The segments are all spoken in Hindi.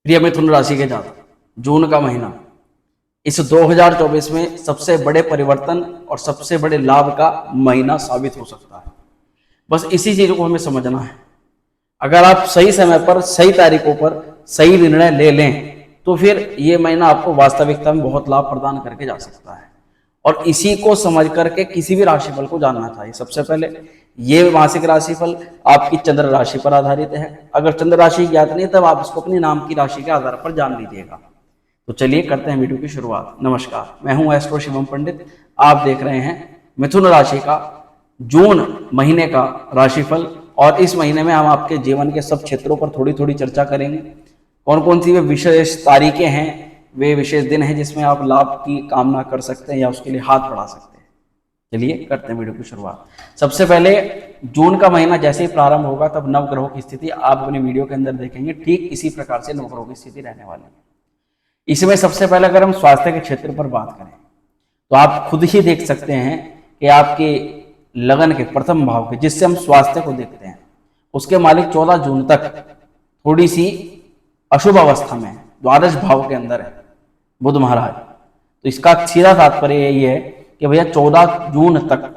प्रिय मिथुन राशि के जातक, जून का महीना इस 2024 में सबसे बड़े परिवर्तन और सबसे बड़े लाभ का महीना साबित हो सकता है। बस इसी चीज को हमें समझना है। अगर आप सही समय पर, सही तारीखों पर सही निर्णय ले लें तो फिर ये महीना आपको वास्तविकता में बहुत लाभ प्रदान करके जा सकता है। और इसी को समझ करके किसी भी राशिफल को जानना चाहिए। सबसे पहले ये मासिक राशिफल आपकी चंद्र राशि पर आधारित है। अगर चंद्र राशि ज्ञात नहीं तब आप इसको अपने नाम की राशि के आधार पर जान लीजिएगा। तो चलिए करते हैं वीडियो की शुरुआत। नमस्कार, मैं हूं एस्ट्रो शिवम पंडित। आप देख रहे हैं मिथुन राशि का जून महीने का राशिफल। और इस महीने में हम आपके जीवन के सब क्षेत्रों पर थोड़ी थोड़ी चर्चा करेंगे। कौन कौन सी वे विशेष तारीखें हैं, वे विशेष दिन हैं जिसमें आप लाभ की कामना कर सकते हैं या उसके लिए हाथ बढ़ा सकते हैं। चलिए करते हैं वीडियो की शुरुआत। सबसे पहले जून का महीना जैसे ही प्रारंभ होगा तब नवग्रहों की स्थिति आप अपने वीडियो के अंदर देखेंगे। ठीक इसी प्रकार से नवग्रहों की स्थिति रहने वाली है। इसमें सबसे पहले अगर हम स्वास्थ्य के क्षेत्र पर बात करें तो आप खुद ही देख सकते हैं कि आपके लगन के प्रथम भाव के, जिससे हम स्वास्थ्य को देखते हैं, उसके मालिक 14 जून तक थोड़ी सी अशुभ अवस्था में, द्वादश भाव के अंदर है बुध महाराज। तो इसका सीधा तात्पर्य यही है कि भैया 14 जून तक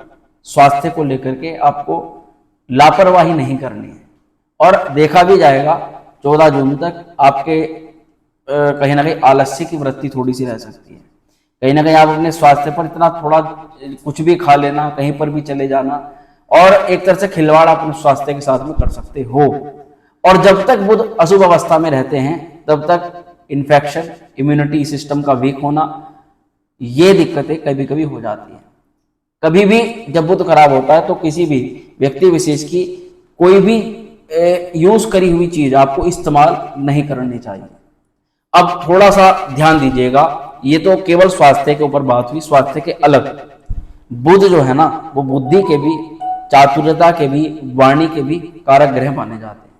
स्वास्थ्य को लेकर के आपको लापरवाही नहीं करनी है। और देखा भी जाएगा 14 जून तक आपके कहीं ना कहीं आलस्य की वृत्ति थोड़ी सी रह सकती है। कहीं ना कहीं आप अपने स्वास्थ्य पर इतना थोड़ा कुछ भी खा लेना, कहीं पर भी चले जाना और एक तरह से खिलवाड़ अपने स्वास्थ्य के साथ में कर सकते हो। और जब तक बुध अशुभ अवस्था में रहते हैं तब तक इन्फेक्शन, इम्यूनिटी सिस्टम का वीक होना, ये दिक्कतें कभी कभी हो जाती हैं। कभी भी जब बुध खराब होता है तो किसी भी व्यक्ति विशेष की कोई भी यूज करी हुई चीज आपको इस्तेमाल नहीं करनी चाहिए। अब थोड़ा सा ध्यान दीजिएगा, ये तो केवल स्वास्थ्य के ऊपर बात हुई। स्वास्थ्य के अलग बुध जो है ना, वो बुद्धि के भी, चातुर्यता के भी, वाणी के भी कारक ग्रह माने जाते हैं।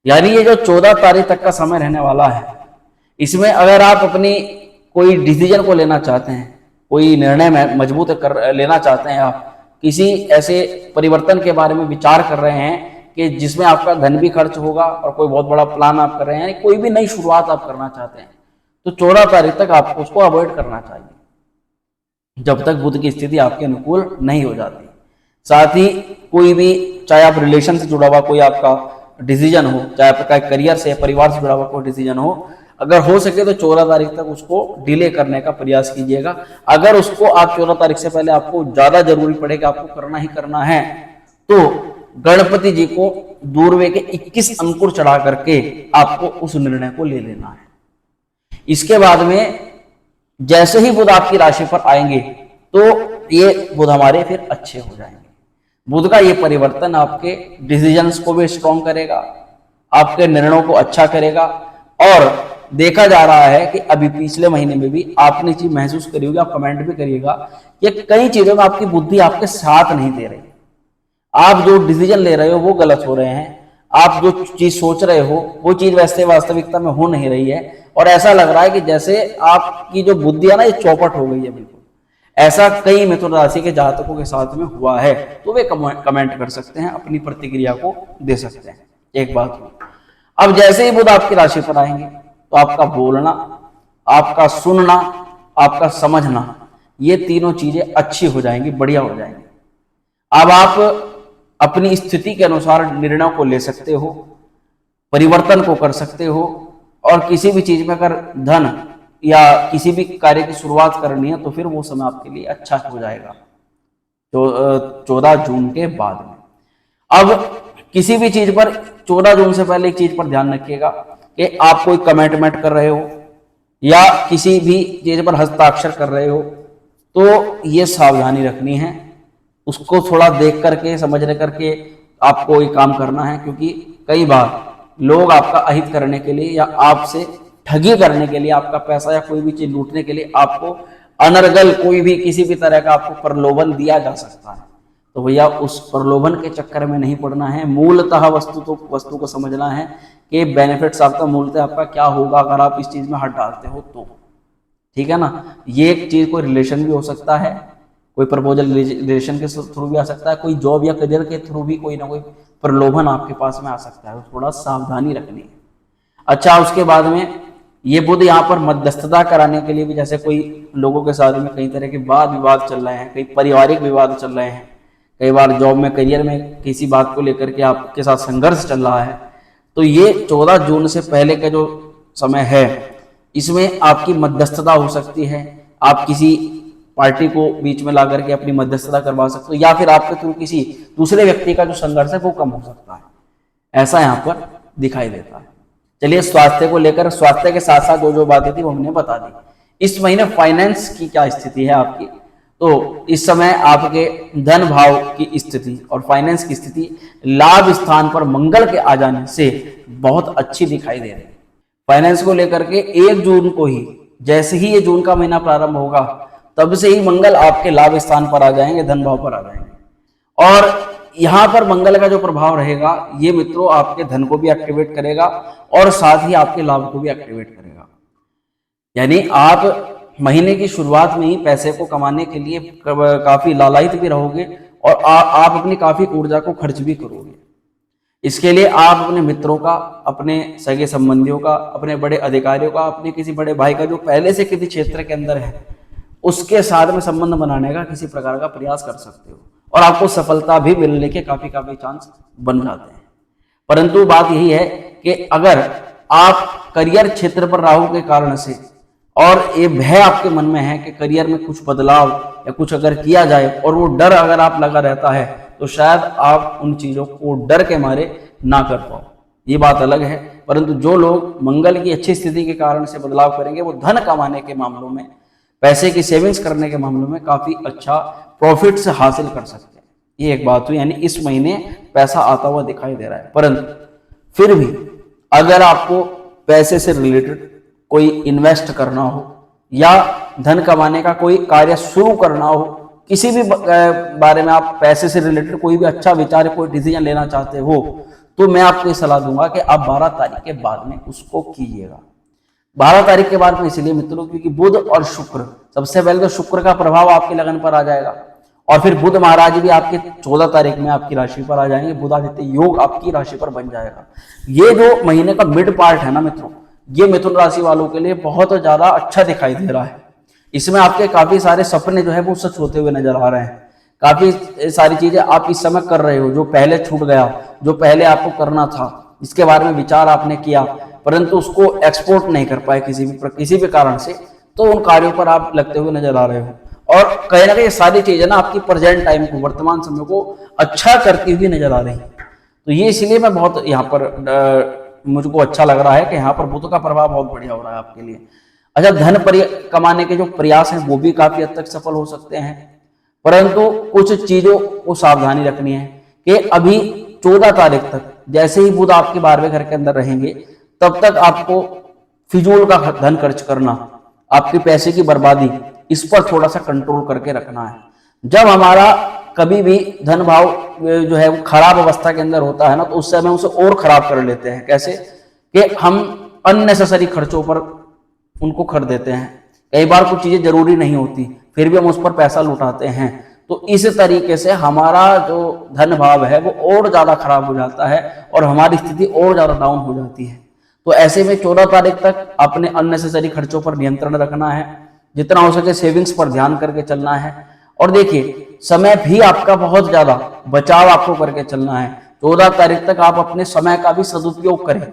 यानी ये जो 14 तारीख तक का समय रहने वाला है, इसमें अगर आप अपनी कोई डिसीजन को लेना चाहते हैं, कोई निर्णय में मजबूत कर लेना चाहते हैं, आप किसी ऐसे परिवर्तन के बारे में विचार कर रहे हैं कि जिसमें आपका धन भी खर्च होगा और कोई बहुत बड़ा प्लान आप कर रहे हैं, कोई भी नई शुरुआत आप करना चाहते हैं, तो 14 तारीख तक आपको उसको अवॉइड करना चाहिए जब तक बुध की स्थिति आपके अनुकूल नहीं हो जाती। साथ ही कोई भी, चाहे आप रिलेशन से जुड़ा हुआ कोई आपका डिसीजन हो, चाहे आपका करियर से, परिवार से जुड़ा हुआ कोई डिसीजन हो, अगर हो सके तो 14 तारीख तक उसको डिले करने का प्रयास कीजिएगा। अगर उसको आप 14 तारीख से पहले आपको ज्यादा जरूरी पड़े कि आपको करना ही करना है तो गणपति जी को दूरवे के 21 अंकुर चढ़ा करके आपको उस निर्णय को ले लेना है। इसके बाद में जैसे ही बुध आपकी राशि पर आएंगे तो ये बुध हमारे फिर अच्छे हो जाएंगे। बुध का ये परिवर्तन आपके डिसीजंस को भी स्ट्रॉन्ग करेगा, आपके निर्णयों को अच्छा करेगा। और देखा जा रहा है कि अभी पिछले महीने में भी आपने चीज महसूस करी होगी, आप कमेंट भी करिएगा कि कई चीजों में आपकी बुद्धि आपके साथ नहीं दे रही। आप जो डिसीजन ले रहे हो वो गलत हो रहे हैं, आप जो चीज सोच रहे हो वो चीज वैसे वास्तविकता में हो नहीं रही है। और ऐसा लग रहा है कि जैसे आपकी जो बुद्धि है ना, ये चौपट हो गई है बिल्कुल। ऐसा कई मिथुन राशि के जातकों के साथ में हुआ है। तो वे कमेंट कर सकते हैं, अपनी प्रतिक्रिया को दे सकते हैं। एक बात हुई। अब जैसे ही बुध आपकी राशि पर आएंगे तो आपका बोलना, आपका सुनना, आपका समझना, ये तीनों चीजें अच्छी हो जाएंगी, बढ़िया हो जाएंगी। अब आप अपनी स्थिति के अनुसार निर्णयों को ले सकते हो, परिवर्तन को कर सकते हो। और किसी भी चीज में अगर धन या किसी भी कार्य की शुरुआत करनी है तो फिर वो समय आपके लिए अच्छा हो जाएगा तो 14 जून के बाद में। अब किसी भी चीज पर 14 जून से पहले एक चीज पर ध्यान रखिएगा कि आप कोई कमिटमेंट कर रहे हो या किसी भी चीज पर हस्ताक्षर कर रहे हो तो ये सावधानी रखनी है। उसको थोड़ा देख करके, समझ करके आपको ये काम करना है। क्योंकि कई बार लोग आपका अहित करने के लिए या आपसे ठगी करने के लिए, आपका पैसा या कोई भी चीज लूटने के लिए आपको अनर्गल कोई भी किसी भी तरह का आपको प्रलोभन दिया जा सकता है। तो भैया उस प्रलोभन के चक्कर में नहीं पड़ना है। मूलतः वस्तु को समझना है कि बेनिफिट्स आपका मूलतः आपका क्या होगा अगर आप इस चीज में हाथ डालते हो तो। ठीक है ना। ये एक चीज कोई रिलेशन भी हो सकता है, कोई प्रपोजल रिलेशन के थ्रू भी आ सकता है, कोई जॉब या करियर के थ्रू भी कोई ना कोई प्रलोभन आपके पास में आ सकता है। थोड़ा सावधानी रखनी है। अच्छा, उसके बाद में ये बुध यहाँ पर मध्यस्थता कराने के लिए भी, जैसे कोई लोगों के साथ में कई तरह के वाद विवाद चल रहे हैं, कई पारिवारिक विवाद चल रहे हैं, कई बार जॉब में करियर में किसी बात को लेकर के आपके साथ संघर्ष चल रहा है, तो ये 14 जून से पहले का जो समय है इसमें आपकी मध्यस्थता हो सकती है। आप किसी पार्टी को बीच में ला करके अपनी मध्यस्थता करवा सकते हो, या फिर आपके थ्रू किसी दूसरे व्यक्ति का जो संघर्ष है वो कम हो सकता है, ऐसा यहाँ पर दिखाई देता है। चलिए, स्वास्थ्य को लेकर, स्वास्थ्य के साथ साथ जो बातें थी वो हमने बता दी। इस महीने फाइनेंस की क्या स्थिति है आपकी, तो इस समय आपके धन भाव की स्थिति और फाइनेंस की स्थिति लाभ स्थान पर मंगल के आ जाने से बहुत अच्छी दिखाई दे रही है। फाइनेंस को लेकर के 1 जून को ही, जैसे ही ये जून का महीना प्रारंभ होगा तब से ही मंगल आपके लाभ स्थान पर आ जाएंगे, धन भाव पर आ जाएंगे, और यहाँ पर मंगल का जो प्रभाव रहेगा ये मित्रों आपके धन को भी एक्टिवेट करेगा और साथ ही आपके लाभ को भी एक्टिवेट करेगा। यानी आप महीने की शुरुआत में ही पैसे को कमाने के लिए काफी लालायित भी रहोगे और आप अपनी काफी ऊर्जा को खर्च भी करोगे। इसके लिए आप अपने मित्रों का, अपने सगे संबंधियों का, अपने बड़े अधिकारियों का, अपने किसी बड़े भाई का जो पहले से किसी क्षेत्र के अंदर है उसके साथ में संबंध बनाने का किसी प्रकार का प्रयास कर सकते हो और आपको सफलता भी मिलने के काफी चांस बन जाते हैं। परंतु बात यही है कि अगर आप करियर क्षेत्र पर राहु के कारण से, और ये भय आपके मन में है कि करियर में कुछ बदलाव या कुछ अगर किया जाए, और वो डर अगर आप लगा रहता है तो शायद आप उन चीजों को डर के मारे ना कर पाओ, ये बात अलग है। परंतु जो लोग मंगल की अच्छी स्थिति के कारण से बदलाव करेंगे वो धन कमाने के मामलों में, पैसे की सेविंग्स करने के मामलों में काफी अच्छा प्रॉफिट से हासिल कर सकते हैं। ये एक बात हुई, यानी इस महीने पैसा आता हुआ दिखाई दे रहा है। परंतु फिर भी अगर आपको पैसे से रिलेटेड कोई इन्वेस्ट करना हो या धन कमाने का कोई कार्य शुरू करना हो, किसी भी बारे में आप पैसे से रिलेटेड कोई भी अच्छा विचार, कोई डिसीजन लेना चाहते हो, तो मैं आपको ये सलाह दूंगा कि आप 12 तारीख के बाद में उसको कीजिएगा। 12 तारीख के बाद में इसलिए मित्रों क्योंकि बुध और शुक्र, सबसे पहले तो शुक्र का प्रभाव आपकी लगन पर आ जाएगा और फिर बुध महाराज भी आपके 14 तारीख में आपकी राशि पर आ जाएंगे। बुधादित्य योग आपकी राशि पर बन जाएगा। ये जो महीने का मिड पार्ट है ना मित्रों, ये मिथुन राशि वालों के लिए बहुत ज्यादा अच्छा दिखाई दे रहा है। इसमें आपके काफी सारे सपने जो है वो सच होते हुए नजर आ रहे हैं। काफी सारी चीजें आप इस समय कर रहे हो जो पहले छूट गया, जो पहले आपको करना था, इसके बारे में विचार आपने किया परंतु उसको एक्सपोर्ट नहीं कर पाए किसी भी कारण से, तो उन कार्यों पर आप लगते हुए नजर आ रहे हो। और कहीं ना कहीं सारी चीजें ना आपकी प्रेजेंट टाइम को, वर्तमान समय को अच्छा करती हुई नजर आ रही है। तो ये इसलिए मैं बहुत यहाँ पर मुझको अच्छा लग रहा है कि यहाँ पर बुध का प्रभाव बहुत बढ़िया हो रहा है आपके लिए। अच्छा, धन कमाने के जो प्रयास हैं वो भी काफी हद तक सफल हो सकते हैं, परंतु कुछ चीजों को सावधानी रखनी है कि अभी 14 तारीख तक जैसे ही बुध आपके 12वें घर के अंदर रहेंगे तब तक आपको फिजूल का धन खर्च करना, आपके पैसे की बर्बादी, इस पर थोड़ा सा कंट्रोल करके रखना है। जब हमारा कभी भी धन भाव जो है वो खराब अवस्था के अंदर होता है ना, तो उस समय उसे और खराब कर लेते हैं। कैसे कि हम अननेसेसरी खर्चों पर उनको खर्च देते हैं। कई बार कुछ चीजें जरूरी नहीं होती फिर भी हम उस पर पैसा लुटाते हैं। तो इस तरीके से हमारा जो धन भाव है वो और ज्यादा खराब हो जाता है और हमारी स्थिति और ज्यादा डाउन हो जाती है। तो ऐसे में 14 तारीख तक अपने अननेसेसरी खर्चों पर नियंत्रण रखना है, जितना हो सके सेविंग्स पर ध्यान करके चलना है। और देखिए, समय भी आपका बहुत ज्यादा बचाव आपको करके चलना है। 14 तारीख तक आप अपने समय का भी सदुपयोग करें।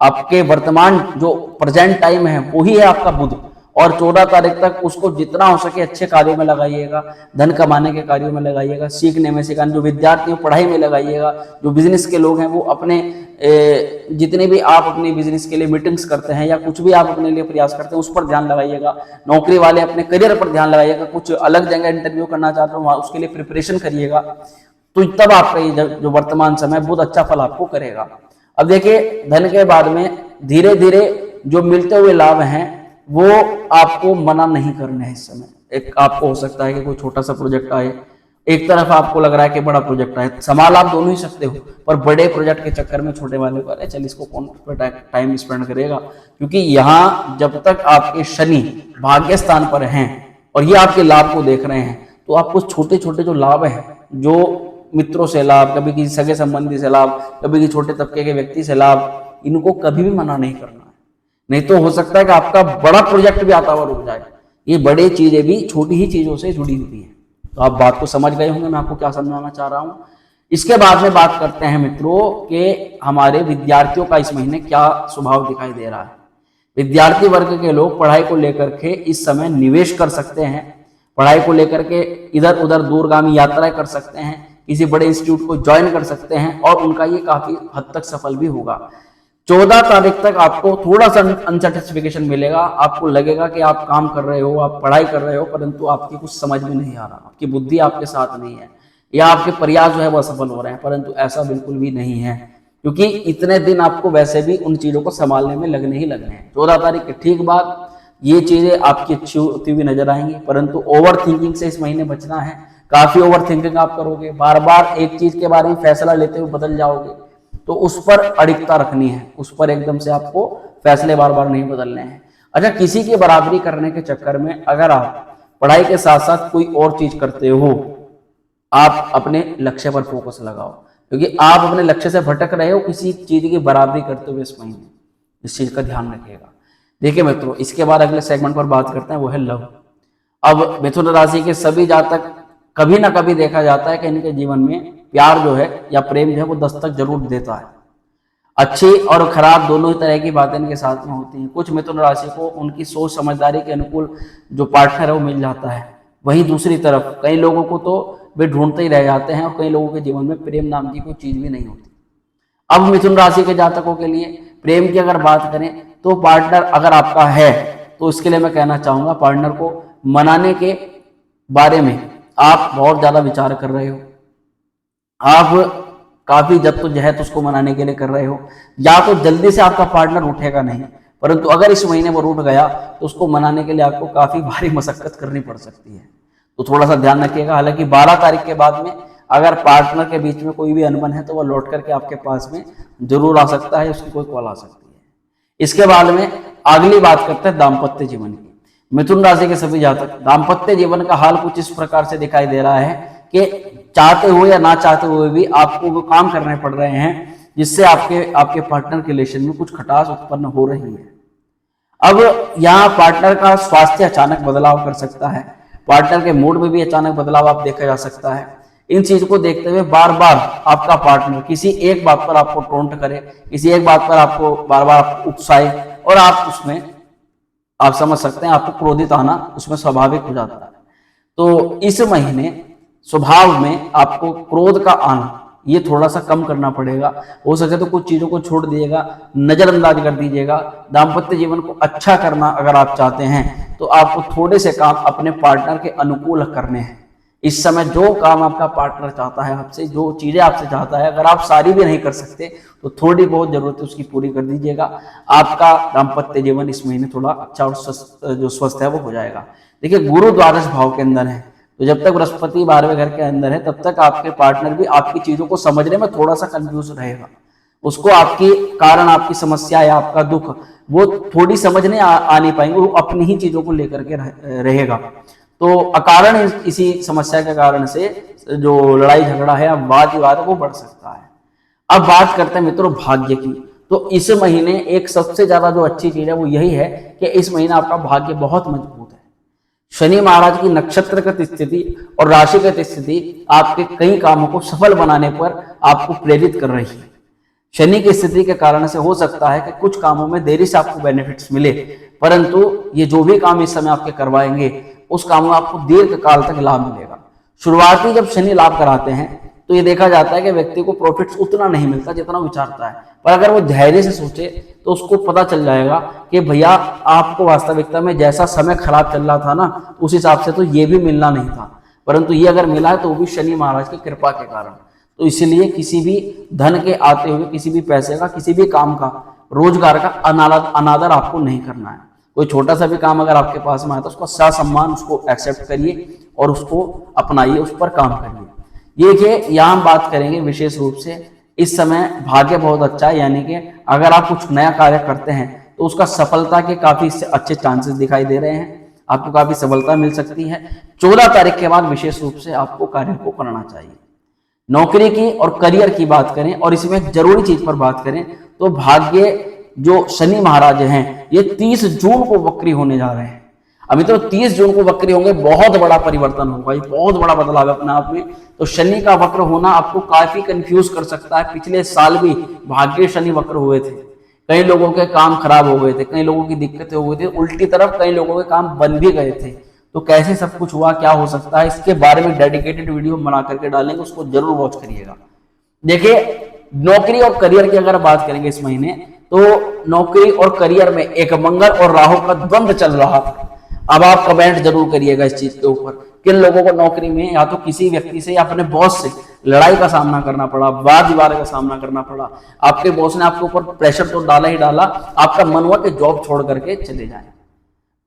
आपके वर्तमान जो प्रेजेंट टाइम है वही है आपका बुध, और 14 तारीख तक उसको जितना हो सके अच्छे कार्यों में लगाइएगा, धन कमाने के कार्यों में लगाइएगा, सीखने में सिखाने, जो विद्यार्थी हो पढ़ाई में लगाइएगा, जो बिजनेस के लोग हैं वो अपने जितने भी आप अपने बिजनेस के लिए मीटिंग्स करते हैं या कुछ भी आप अपने लिए प्रयास करते हैं उस पर ध्यान लगाइएगा। नौकरी वाले अपने करियर पर ध्यान लगाइएगा, कुछ अलग जगह इंटरव्यू करना चाहते हो वहां उसके लिए प्रिपरेशन करिएगा, तो तब आपका ये जो वर्तमान समय बहुत अच्छा फल आपको करेगा। अब देखिए, धन के बाद में धीरे धीरे जो मिलते हुए लाभ हैं वो आपको मना नहीं करने हैं। इस समय एक आपको हो सकता है कि कोई छोटा सा प्रोजेक्ट आए, एक तरफ आपको लग रहा है कि बड़ा प्रोजेक्ट आए, संभाल आप दोनों ही सकते हो, पर बड़े प्रोजेक्ट के चक्कर में छोटे वाले को अरे चल इसको कौन टाइम स्पेंड करेगा, क्योंकि यहाँ जब तक आपके शनि भाग्य स्थान पर हैं और ये आपके लाभ को देख रहे हैं तो आपको छोटे छोटे जो लाभ है, जो मित्रों से लाभ, कभी किसी सगे संबंधी से लाभ, कभी किसी छोटे तबके के व्यक्ति से लाभ, इनको कभी भी मना नहीं करना है, नहीं तो हो सकता है कि आपका बड़ा प्रोजेक्ट भी आता हुआ रुक जाए। ये बड़ी चीजें भी छोटी ही चीजों से जुड़ी हुई है। तो आप बात को समझ गए होंगे मैं आपको क्या समझाना चाह रहा हूं। इसके बाद में बात करते हैं मित्रों कि हमारे विद्यार्थियों का इस महीने क्या स्वभाव दिखाई दे रहा है। विद्यार्थी वर्ग के लोग पढ़ाई को लेकर के इस समय निवेश कर सकते हैं, पढ़ाई को लेकर के इधर उधर दूरगामी यात्राएं कर सकते हैं, किसी बड़े इंस्टीट्यूट को ज्वाइन कर सकते हैं और उनका ये काफी हद तक सफल भी होगा। 14 तारीख तक आपको थोड़ा सा अनसेटिस्फिकेशन मिलेगा, आपको लगेगा कि आप काम कर रहे हो, आप पढ़ाई कर रहे हो, परंतु आपकी कुछ समझ में नहीं आ रहा, आपकी बुद्धि आपके साथ नहीं है, या आपके प्रयास जो है वो असफल हो रहे हैं। परंतु ऐसा बिल्कुल भी नहीं है, क्योंकि इतने दिन आपको वैसे भी उन चीजों को संभालने में लगने ही लगने हैं। 14 तारीख के ठीक बाद ये चीजें आपकी अच्छी होती हुई नजर आएंगी, परंतु ओवर थिंकिंग से इस महीने बचना है। काफी ओवर थिंकिंग आप करोगे, बार बार एक चीज के बारे में फैसला लेते हुए बदल जाओगे, तो उस पर अड़िगता रखनी है, उस पर एकदम से आपको फैसले बार बार नहीं बदलने हैं। अच्छा, किसी की बराबरी करने के चक्कर में अगर आप पढ़ाई के साथ साथ कोई और चीज करते हो, आप अपने लक्ष्य पर फोकस लगाओ, क्योंकि आप अपने लक्ष्य से भटक रहे हो किसी चीज की बराबरी करते हुए इस महीने। इस चीज का ध्यान रखिएगा। देखिए मित्रों, इसके बाद अगले सेगमेंट पर बात करते हैं, वो है लव। अब मिथुन राशि के सभी जातक कभी ना कभी देखा जाता है कि इनके जीवन में प्यार जो है या प्रेम जो है वो दस्तक जरूर देता है। अच्छी और खराब दोनों ही तरह की बातें इनके साथ में होती हैं। कुछ मिथुन राशि को उनकी सोच समझदारी के अनुकूल जो पार्टनर है वो मिल जाता है, वहीं दूसरी तरफ कई लोगों को तो वे ढूंढते ही रह जाते हैं और कई लोगों के जीवन में प्रेम नाम की कोई चीज भी नहीं होती। अब मिथुन राशि के जातकों के लिए प्रेम की अगर बात करें तो पार्टनर अगर आपका है तो इसके लिए मैं कहना चाहूंगा, पार्टनर को मनाने के बारे में आप बहुत ज्यादा विचार कर रहे हो, आप काफी जद्दोजहद उसको मनाने के लिए कर रहे हो, या तो जल्दी से आपका पार्टनर उठेगा नहीं, परंतु अगर इस महीने वो रूठ गया तो उसको मनाने के लिए आपको काफी भारी मशक्कत करनी पड़ सकती है। तो थोड़ा सा ध्यान रखिएगा। हालांकि 12 तारीख के बाद में अगर पार्टनर के बीच में कोई भी अनबन है तो वह लौट करके आपके पास में जरूर आ सकता है, उसकी कोई कॉल आ सकती है। इसके बाद में अगली बात करते हैं दाम्पत्य जीवन की। मिथुन राशि के सभी जातक, दाम्पत्य जीवन का हाल कुछ इस प्रकार से दिखाई दे रहा है कि चाहते हुए या ना चाहते हुए भी आपको वो काम करने पड़ रहे हैं जिससे आपके पार्टनर के रिलेशन में कुछ खटास उत्पन्न हो रही है। अब यहाँ पार्टनर का स्वास्थ्य अचानक बदलाव कर सकता है, पार्टनर के मूड में भी अचानक बदलाव आप देखा जा सकता है। इन चीज को देखते हुए बार बार आपका पार्टनर किसी एक बात पर आपको टोंट करे, किसी एक बात पर आपको बार बार उकसाए और आप उसमें आप समझ सकते हैं आपको क्रोधित आना उसमें स्वाभाविक हो जाता है। तो इस महीने स्वभाव में आपको क्रोध का आना ये थोड़ा सा कम करना पड़ेगा। हो सके तो कुछ चीजों को छोड़ दीजिएगा, नजरअंदाज कर दीजिएगा। दाम्पत्य जीवन को अच्छा करना अगर आप चाहते हैं तो आपको थोड़े से काम अपने पार्टनर के अनुकूल करने हैं। इस समय जो काम आपका पार्टनर चाहता है आपसे, जो चीजें आपसे चाहता है, अगर आप सारी भी नहीं कर सकते तो थोड़ी बहुत जरूरत है उसकी पूरी कर दीजिएगा। आपका दाम्पत्य जीवन इस महीने थोड़ा अच्छा और जो स्वस्थ है वो हो जाएगा। देखिए, गुरु द्वादश भाव के अंदर है, तो जब तक बृहस्पति 12वें घर के अंदर है तब तक आपके पार्टनर भी आपकी चीजों को समझने में थोड़ा सा कंफ्यूज रहेगा। उसको आपकी कारण, आपकी समस्या या आपका दुख वो थोड़ी समझने आ नहीं पाएंगे, वो अपनी ही चीजों को लेकर के रहेगा। तो अकारण इसी समस्या के कारण से जो लड़ाई झगड़ा है या वाद विवाद वो बढ़ सकता है। अब बात करते हैं मित्रों भाग्य की। तो इस महीने एक सबसे ज्यादा जो अच्छी चीज है वो यही है कि इस महीने आपका भाग्य बहुत मजबूत है। शनि महाराज की नक्षत्रगत स्थिति और राशिगत स्थिति आपके कई कामों को सफल बनाने पर आपको प्रेरित कर रही है। शनि की स्थिति के कारण से हो सकता है कि कुछ कामों में देरी से आपको बेनिफिट्स मिले, परंतु ये जो भी काम इस समय आपके करवाएंगे उस काम में आपको दीर्घ काल तक लाभ मिलेगा। शुरुआती जब शनि लाभ कराते हैं तो ये देखा जाता है कि व्यक्ति को प्रॉफिट्स उतना नहीं मिलता जितना वो चाहता है, पर अगर वो धैर्य से सोचे तो उसको पता चल जाएगा कि भैया आपको वास्तविकता में जैसा समय खराब चल रहा था ना उस हिसाब से तो ये भी मिलना नहीं था, परंतु ये अगर मिला है तो वो भी शनि महाराज की कृपा के कारण। तो इसीलिए किसी भी धन के आते हुए, किसी भी पैसे का, किसी भी काम का, रोजगार का अनादर आपको नहीं करना है। कोई छोटा सा भी काम अगर आपके पास में आया तो उसका ससम्मान उसको एक्सेप्ट करिए और उसको अपनाइए, उस पर काम करिए। ये कि यहाँ हम बात करेंगे विशेष रूप से इस समय भाग्य बहुत अच्छा है, यानी कि अगर आप कुछ नया कार्य करते हैं तो उसका सफलता के काफी अच्छे चांसेस दिखाई दे रहे हैं, आपको काफी सफलता मिल सकती है। 14 तारीख के बाद विशेष रूप से आपको कार्य को करना चाहिए। नौकरी की और करियर की बात करें और इसमें एक जरूरी चीज पर बात करें तो भाग्य जो शनि महाराज हैं ये 30 जून को वक्री होने जा रहे हैं। अभी तो 30 जून को वक्री होंगे, बहुत बड़ा परिवर्तन होगा, ये बहुत बड़ा बदलाव है अपने आप में। तो शनि का वक्र होना आपको काफी कंफ्यूज कर सकता है। पिछले साल भी भाग्य शनि वक्र हुए थे, कई लोगों के काम खराब हो गए थे, कई लोगों की दिक्कतें हो गई थी, उल्टी तरफ कई लोगों के काम बन भी गए थे। तो कैसे सब कुछ हुआ, क्या हो सकता है, इसके बारे में डेडिकेटेड वीडियो बना करके डालेंगे, उसको जरूर वॉच करिएगा। देखिए नौकरी और करियर की अगर बात करेंगे इस महीने, तो नौकरी और करियर में एक मंगल और राहु का द्वंद्व चल रहा था। अब आप कमेंट जरूर करिएगा इस चीज के ऊपर, किन लोगों को नौकरी में या तो किसी व्यक्ति से या अपने बॉस से लड़ाई का सामना करना पड़ा, वाद विवाद का सामना करना पड़ा, आपके बॉस ने आपके ऊपर प्रेशर तो डाला ही डाला, आपका मन हुआ कि जॉब छोड़ करके चले जाएं।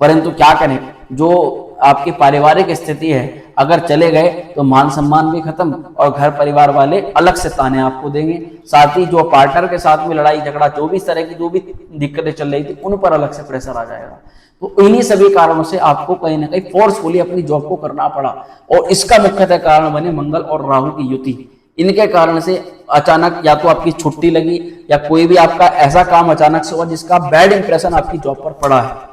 परंतु क्या करें, जो आपकी पारिवारिक स्थिति है, अगर चले गए तो मान सम्मान भी खत्म और घर परिवार वाले अलग से ताने आपको देंगे। साथ ही जो पार्टनर के साथ में लड़ाई झगड़ा, जो भी इस तरह की जो भी दिक्कतें चल रही थी, उन पर अलग से प्रेशर आ जाएगा। तो इन्हीं सभी कारणों से आपको कहीं ना कहीं फोर्सफुली अपनी जॉब को करना पड़ा, और इसका मुख्यतः कारण बने मंगल और राहु की युति। इनके कारण से अचानक या तो आपकी छुट्टी लगी या कोई भी आपका ऐसा काम अचानक से हुआ जिसका बैड इंप्रेशन आपकी जॉब पर पड़ा है।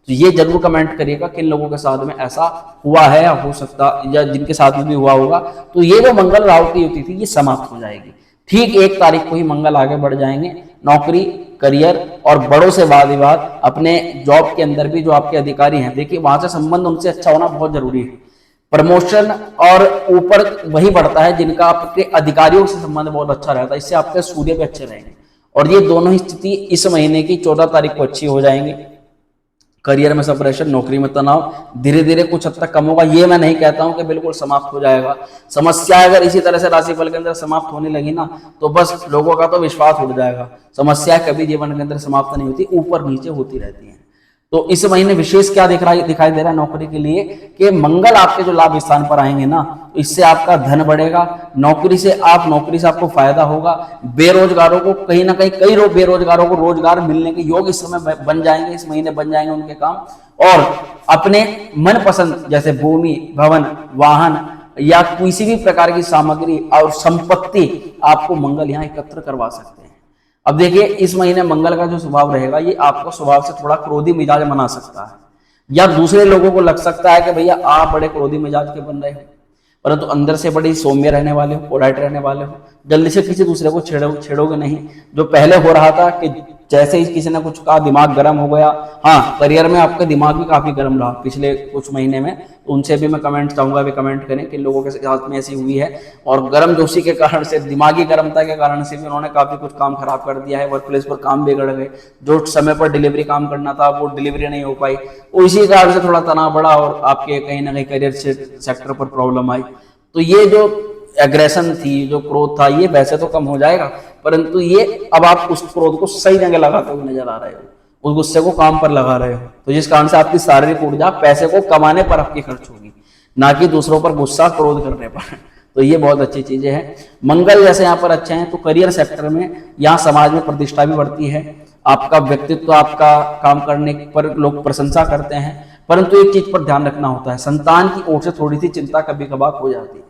तो ये जरूर कमेंट करिएगा किन लोगों के साथ में ऐसा हुआ है या हो सकता, या जिनके साथ में भी हुआ होगा। तो ये जो मंगल राहु की युति थी ये समाप्त हो जाएगी। ठीक 1 तारीख को ही मंगल आगे बढ़ जाएंगे। नौकरी, करियर और बड़ों से वाद विवाद, अपने जॉब के अंदर भी जो आपके अधिकारी हैं, देखिए वहां से संबंध उनसे अच्छा होना बहुत जरूरी है। प्रमोशन और ऊपर वही बढ़ता है जिनका आपके अधिकारियों से संबंध बहुत अच्छा रहता है, इससे आपके सूर्य भी अच्छे रहेंगे। और ये दोनों ही स्थिति इस महीने की 14 तारीख को अच्छी हो जाएंगी। करियर में सेपरेशन, नौकरी में तनाव धीरे धीरे कुछ हद तक कम होगा। ये मैं नहीं कहता हूं कि बिल्कुल समाप्त हो जाएगा। समस्या अगर इसी तरह से राशिफल के अंदर समाप्त होने लगी ना, तो बस लोगों का तो विश्वास उठ जाएगा। समस्या कभी जीवन के अंदर समाप्त नहीं होती, ऊपर नीचे होती रहती है। तो इस महीने विशेष क्या दिखाई दे रहा है नौकरी के लिए, कि मंगल आपके जो लाभ स्थान पर आएंगे ना, तो इससे आपका धन बढ़ेगा। नौकरी से आपको फायदा होगा। बेरोजगारों को कहीं ना कहीं, कई बेरोजगारों को रोजगार मिलने के योग इस समय बन जाएंगे, इस महीने बन जाएंगे उनके काम। और अपने मनपसंद जैसे भूमि, भवन, वाहन या किसी भी प्रकार की सामग्री और संपत्ति आपको मंगल यहाँ एकत्र करवा सकते हैं। अब देखिए इस महीने मंगल का जो स्वभाव रहेगा, ये आपको स्वभाव से थोड़ा क्रोधी मिजाज बना सकता है, या दूसरे लोगों को लग सकता है कि भैया आप बड़े क्रोधी मिजाज के बन रहे हो, परंतु अंदर से बड़ी सौम्य रहने वाले हो, पोलाइट रहने वाले हो, जल्दी से किसी दूसरे को छेड़ोगे नहीं। जो पहले हो रहा था कि जैसे ही किसी ने कुछ कहा दिमाग गर्म हो गया। हाँ, करियर में आपका दिमाग भी काफी गर्म रहा पिछले कुछ महीने में, तो उनसे भी मैं कमेंट चाहूंगा, भी कमेंट करें कि लोगों के साथ में ऐसी हुई है। और गर्म जोशी के कारण से, दिमागी गर्मता के कारण से भी उन्होंने काफी कुछ काम खराब कर दिया है। वर्क प्लेस पर काम बिगड़ गए, जो समय पर डिलीवरी काम करना था वो डिलीवरी नहीं हो पाई, इसी कारण से थोड़ा तनाव बढ़ा और आपके कहीं ना कहीं करियर सेक्टर पर प्रॉब्लम आई। तो ये जो एग्रेशन थी, जो क्रोध था, ये वैसे तो कम हो जाएगा, परंतु ये अब आप उस क्रोध को सही जगह लगाते हुए नजर आ रहे हो, उस गुस्से को काम पर लगा रहे हो, तो जिस कारण से आपकी शारीरिक ऊर्जा पैसे को कमाने पर आपकी खर्च होगी, ना कि दूसरों पर गुस्सा क्रोध करने पर। तो ये बहुत अच्छी चीजें हैं। मंगल जैसे यहाँ पर अच्छे हैं, तो करियर सेक्टर में यहाँ समाज में प्रतिष्ठा भी बढ़ती है, आपका व्यक्तित्व, आपका काम करने पर लोग प्रशंसा करते हैं। परंतु एक चीज पर ध्यान रखना होता है, संतान की ओर से थोड़ी सी चिंता कभी कभार हो जाती है।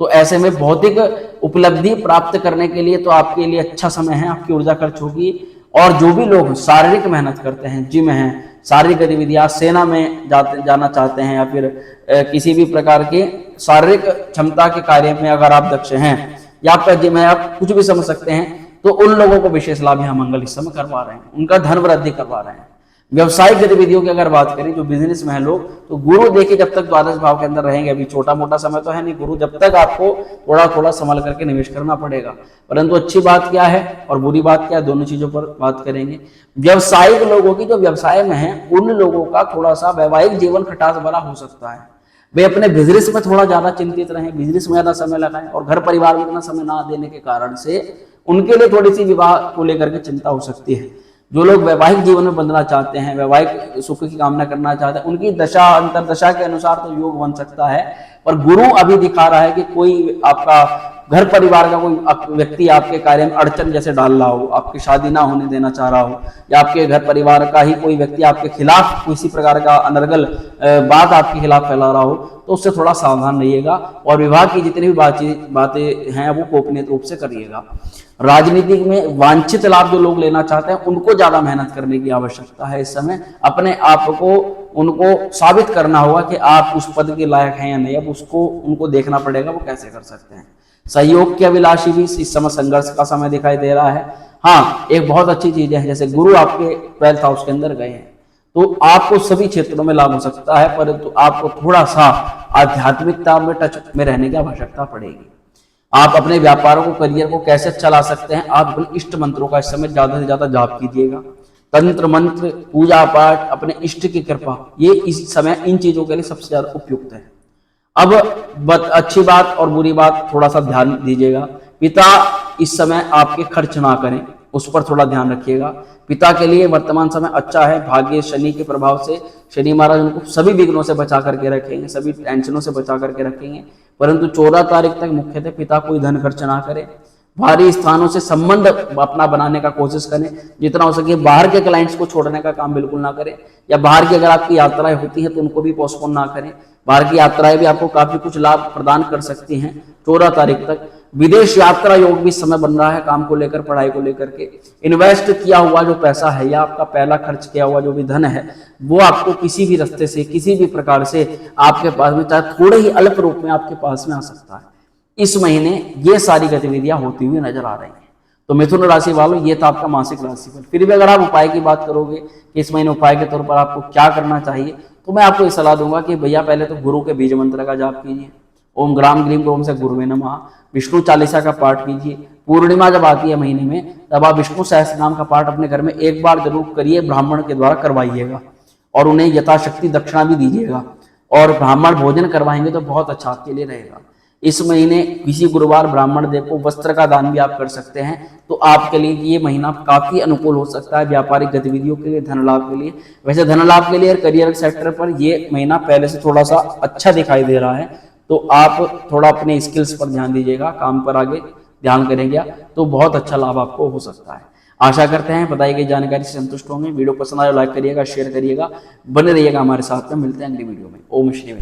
तो ऐसे में भौतिक उपलब्धि प्राप्त करने के लिए तो आपके लिए अच्छा समय है, आपकी ऊर्जा खर्च होगी। और जो भी लोग शारीरिक मेहनत करते हैं, जिम है, शारीरिक गतिविधियां, सेना में जाना चाहते हैं, या फिर किसी भी प्रकार के शारीरिक क्षमता के कार्य में अगर आप दक्ष हैं, या आपका जिम है, आप कुछ भी समझ सकते हैं, तो उन लोगों को विशेष लाभ यहाँ मंगल इस समय करवा रहे हैं, उनका धन वृद्धि करवा रहे हैं। व्यवसायिक गतिविधियों की अगर बात करें, जो बिजनेस में है लोग, तो गुरु देखिए जब तक द्वादश भाव के अंदर रहेंगे, अभी छोटा मोटा समय तो है नहीं, गुरु जब तक आपको थोड़ा थोड़ा संभल करके निवेश करना पड़ेगा। परंतु अच्छी बात क्या है और बुरी बात क्या है, दोनों चीजों पर बात करेंगे। व्यवसायिक लोगों की, जो व्यवसाय में है, उन लोगों का थोड़ा सा वैवाहिक जीवन खटास भरा हो सकता है। वे अपने बिजनेस में थोड़ा ज्यादा चिंतित रहें, बिजनेस में ज्यादा समय लगाएं, और घर परिवार में इतना समय ना देने के कारण से उनके लिए थोड़ी सी विवाह को लेकर के चिंता हो सकती है। जो लोग वैवाहिक जीवन में बंधना चाहते हैं, वैवाहिक सुख की कामना करना चाहते हैं, उनकी दशा अंतरदशा के अनुसार तो योग बन सकता है। पर गुरु अभी दिखा रहा है कि कोई आपका घर परिवार का कोई व्यक्ति आपके कार्य में अड़चन जैसे डाल रहा हो, आपकी शादी ना होने देना चाह रहा हो, या आपके घर परिवार का ही कोई व्यक्ति आपके खिलाफ किसी प्रकार का अनर्गल बात आपके खिलाफ फैला रहा हो, तो उससे थोड़ा सावधान रहिएगा और विवाह की जितनी भी बातें हैं वो गोपनीय रूप से करिएगा। राजनीति में वांछित लाभ जो लोग लेना चाहते हैं उनको ज्यादा मेहनत करने की आवश्यकता है। इस समय अपने आप को उनको साबित करना होगा कि आप उस पद के लायक हैं या नहीं, अब उसको उनको देखना पड़ेगा वो कैसे कर सकते हैं। सहयोग के अभिलाषी भी इस समय संघर्ष का समय दिखाई दे रहा है। हाँ, एक बहुत अच्छी चीज है, जैसे गुरु आपके 12th हाउस के अंदर गए हैं तो आपको सभी क्षेत्रों में लाभ हो सकता है, परंतु आपको थोड़ा सा आध्यात्मिकता में टच में रहने की आवश्यकता पड़ेगी। आप अपने व्यापारों को, करियर को कैसे चला सकते हैं, आप अपने इष्ट मंत्रों का इस समय ज्यादा से ज्यादा जाप कीजिएगा। तंत्र मंत्र, पूजा पाठ, अपने इष्ट की कृपा, ये इस समय इन चीजों के लिए सबसे ज्यादा उपयुक्त है। अब अच्छी बात और बुरी बात थोड़ा सा ध्यान दीजिएगा। पिता इस समय आपके खर्च ना करें, उस पर थोड़ा ध्यान रखिएगा। पिता के लिए वर्तमान समय अच्छा है, भाग्य शनि के प्रभाव से शनि महाराज उनको सभी विघ्नों से बचा करके रखेंगे, सभी टेंशनों से बचा करके रखेंगे, परंतु 14 तारीख तक मुख्यतः पिता कोई धन खर्च ना करे। भारी स्थानों से संबंध अपना बनाने का कोशिश करें, जितना हो सके बाहर के क्लाइंट्स को छोड़ने का काम बिल्कुल ना करें, या बाहर की अगर आपकी यात्राएं होती हैं तो उनको भी पोस्टपोन ना करें। बाहर की यात्राएं भी आपको काफी कुछ लाभ प्रदान कर सकती हैं 14 तारीख तक। विदेश यात्रा योग भी इस समय बन रहा है, काम को लेकर, पढ़ाई को लेकर के। इन्वेस्ट किया हुआ जो पैसा है या आपका पहला खर्च किया हुआ जो भी धन है वो आपको किसी भी रास्ते से, किसी भी प्रकार से आपके पास में, चाहे थोड़े ही अल्प रूप में आपके पास में आ सकता है। इस महीने ये सारी गतिविधियां होती हुई नजर आ रही हैं। तो मिथुन राशि वालों, ये था आपका मासिक राशिफल। फिर भी अगर आप उपाय की बात करोगे कि इस महीने उपाय के तौर पर आपको क्या करना चाहिए, तो मैं आपको ये सलाह दूंगा कि भैया पहले तो गुरु के बीज मंत्र का जाप कीजिए, ओम ग्राम ग्रीम ग्रोम से गुरुवे नमः। विष्णु चालीसा का पाठ कीजिए। पूर्णिमा जब आती है महीने में तब आप विष्णु सहस्त्र नाम का पाठ अपने घर में एक बार जरूर करिए, ब्राह्मण के द्वारा करवाइएगा और उन्हें यथाशक्ति दक्षिणा भी दीजिएगा, और ब्राह्मण भोजन करवाएंगे तो बहुत अच्छा आपके लिए रहेगा। इस महीने किसी गुरुवार ब्राह्मण देव को वस्त्र का दान भी आप कर सकते हैं, तो आपके लिए ये महीना काफी अनुकूल हो सकता है व्यापारिक गतिविधियों के लिए, धन लाभ के लिए। वैसे धन लाभ के लिए और करियर सेक्टर पर ये महीना पहले से थोड़ा सा अच्छा दिखाई दे रहा है, तो आप थोड़ा अपने स्किल्स पर ध्यान दीजिएगा, काम पर आगे ध्यान करेंगे तो बहुत अच्छा लाभ आपको हो सकता है। आशा करते हैं बताई गई जानकारी से संतुष्ट होंगे। वीडियो पसंद आए लाइक करिएगा, शेयर करिएगा, बने रहिएगा हमारे साथ में। मिलते हैं अगली वीडियो में। ओम श्री।